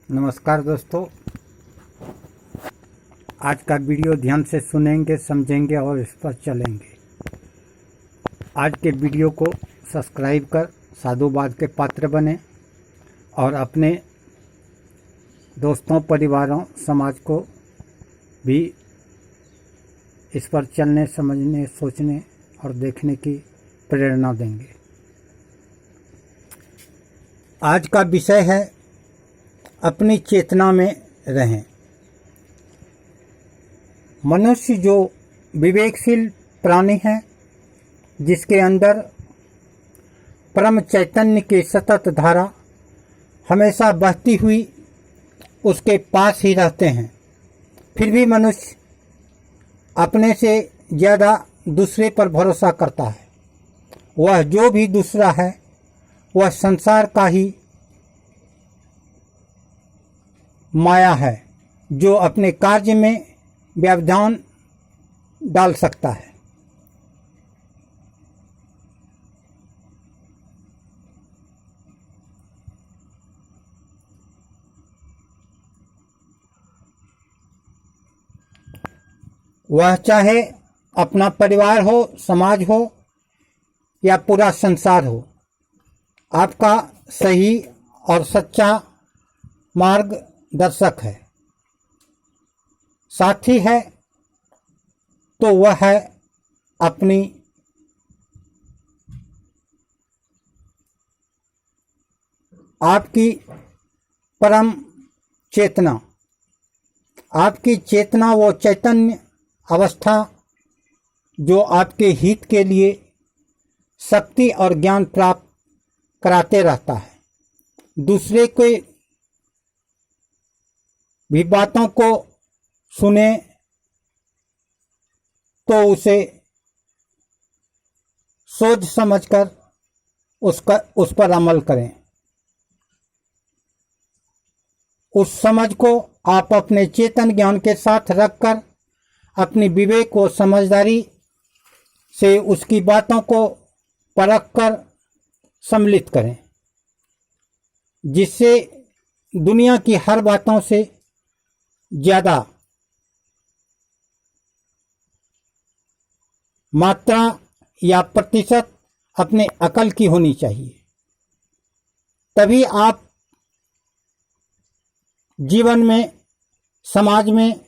नमस्कार दोस्तों, आज का वीडियो ध्यान से सुनेंगे, समझेंगे और इस पर चलेंगे। आज के वीडियो को सब्सक्राइब कर साधुवाद के पात्र बने और अपने दोस्तों, परिवारों, समाज को भी इस पर चलने, समझने, सोचने और देखने की प्रेरणा देंगे। आज का विषय है अपनी चेतना में रहें। मनुष्य जो विवेकशील प्राणी है, जिसके अंदर परम चैतन्य की सतत धारा हमेशा बहती हुई उसके पास ही रहते हैं, फिर भी मनुष्य अपने से ज़्यादा दूसरे पर भरोसा करता है। वह जो भी दूसरा है वह संसार का ही माया है, जो अपने कार्य में व्यवधान डाल सकता है। वह चाहे अपना परिवार हो, समाज हो या पूरा संसार हो, आपका सही और सच्चा मार्गदर्शक है, साथी है, तो वह है अपनी आपकी परम चेतना। आपकी चेतना वो चैतन्य अवस्था जो आपके हित के लिए शक्ति और ज्ञान प्राप्त कराते रहता है। दूसरे के भी बातों को सुने तो उसे सोच समझकर उस पर अमल करें। उस समझ को आप अपने चेतन ज्ञान के साथ रखकर अपनी विवेक और समझदारी से उसकी बातों को परख कर सम्मिलित करें, जिससे दुनिया की हर बातों से ज़्यादा मात्रा या प्रतिशत अपने अकल की होनी चाहिए। तभी आप जीवन में, समाज में,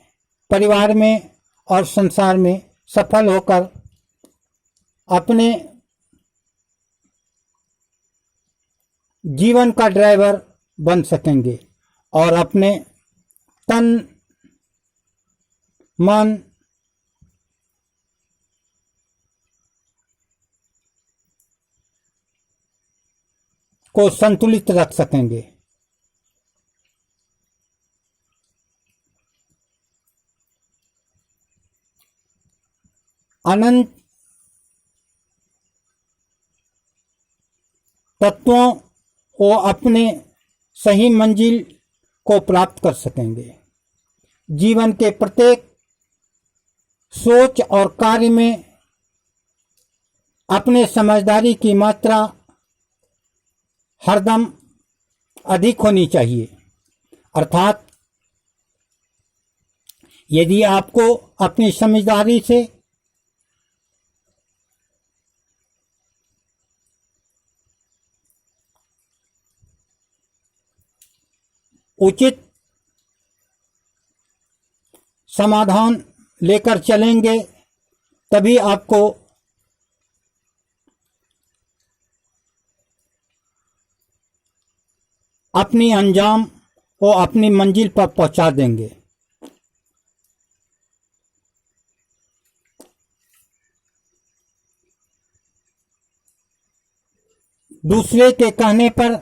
परिवार में और संसार में सफल होकर अपने जीवन का ड्राइवर बन सकेंगे और अपने तन, मन, को संतुलित रख सकेंगे। अनंत तत्वों को अपने सही मंजिल को प्राप्त कर सकेंगे। जीवन के प्रत्येक सोच और कार्य में अपने समझदारी की मात्रा हरदम अधिक होनी चाहिए। अर्थात यदि आपको अपनी समझदारी से उचित समाधान लेकर चलेंगे, तभी आपको अपनी अंजाम को अपनी मंजिल पर पहुंचा देंगे। दूसरे के कहने पर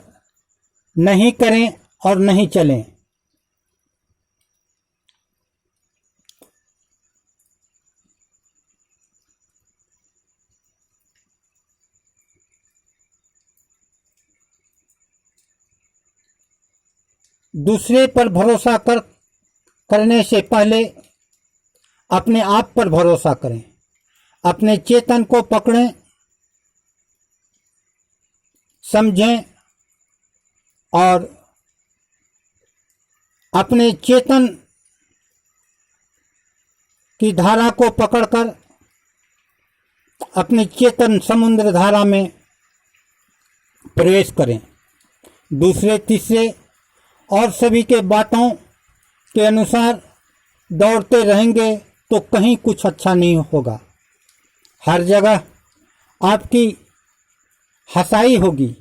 नहीं करें और नहीं चलें। दूसरे पर भरोसा करने से पहले अपने आप पर भरोसा करें। अपने चेतन को पकड़ें, समझें और अपने चेतन की धारा को पकड़कर अपनी चेतन समुद्र धारा में प्रवेश करें। दूसरे तीसरे और सभी के बातों के अनुसार दौड़ते रहेंगे तो कहीं कुछ अच्छा नहीं होगा। हर जगह आपकी हंसाई होगी।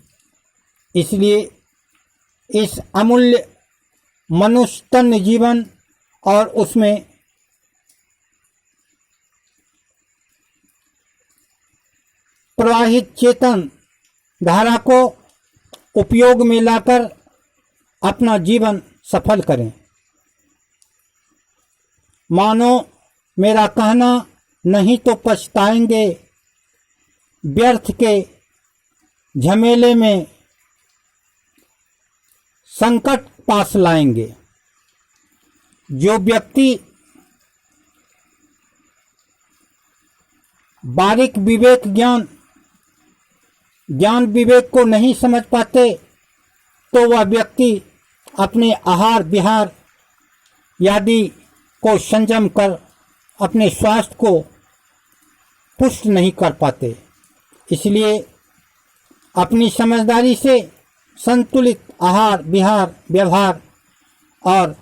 इसलिए इस अमूल्य मनुष्य तन जीवन और उसमें प्रवाहित चेतन धारा को उपयोग में लाकर अपना जीवन सफल करें। मानो मेरा कहना नहीं तो पछताएंगे, व्यर्थ के झमेले में संकट पास लाएंगे। जो व्यक्ति बारीक विवेक ज्ञान विवेक को नहीं समझ पाते तो वह व्यक्ति अपने आहार विहार आदि को संयम कर अपने स्वास्थ्य को पुष्ट नहीं कर पाते। इसलिए अपनी समझदारी से संतुलित आहार विहार व्यवहार और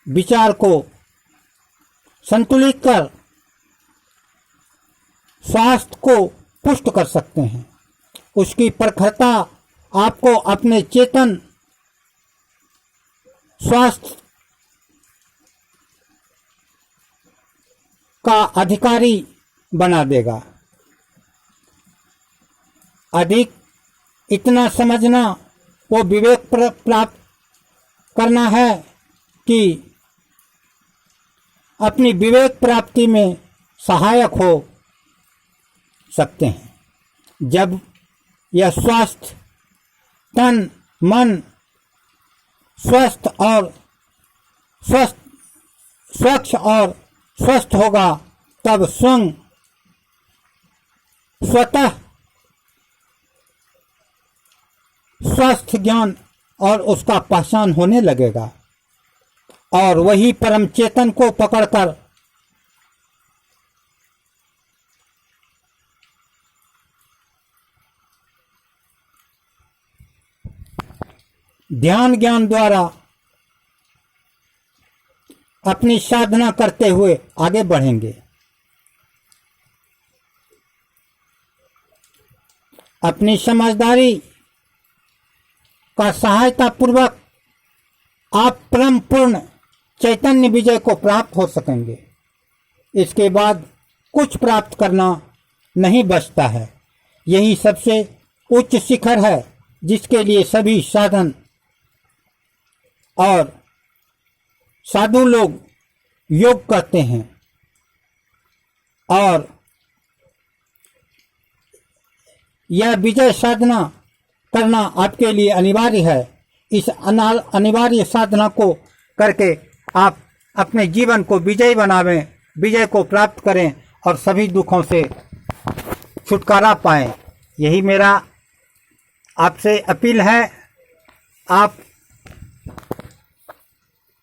विचार को संतुलित कर स्वास्थ्य को पुष्ट कर सकते हैं। उसकी प्रखरता आपको अपने चेतन स्वास्थ्य का अधिकारी बना देगा। अधिक इतना समझना वो विवेक प्राप्त करना है कि अपनी विवेक प्राप्ति में सहायक हो सकते हैं। जब यह स्वास्थ्य तन मन स्वस्थ और स्वच्छ और स्वस्थ होगा तब स्वतः स्वस्थ ज्ञान और उसका पहचान होने लगेगा और वही परम चेतन को पकड़कर ध्यान ज्ञान द्वारा अपनी साधना करते हुए आगे बढ़ेंगे। अपनी समझदारी का सहायता पूर्वक आप परम पूर्ण चैतन्य विजय को प्राप्त हो सकेंगे। इसके बाद कुछ प्राप्त करना नहीं बचता है। यही सबसे उच्च शिखर है जिसके लिए सभी साधन और साधु लोग योग करते हैं और यह विजय साधना करना आपके लिए अनिवार्य है। इस अनिवार्य साधना को करके आप अपने जीवन को विजयी बनावें, विजय को प्राप्त करें और सभी दुखों से छुटकारा पाएं। यही मेरा आपसे अपील है। आप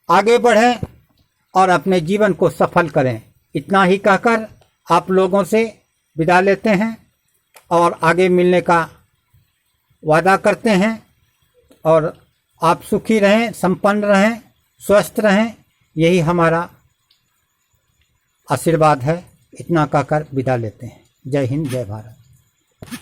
आगे बढ़ें और अपने जीवन को सफल करें। इतना ही कहकर आप लोगों से विदा लेते हैं और आगे मिलने का वादा करते हैं और आप सुखी रहें, संपन्न रहें, स्वस्थ रहें, यही हमारा आशीर्वाद है। इतना कहकर विदा लेते हैं। जय हिंद, जय भारत।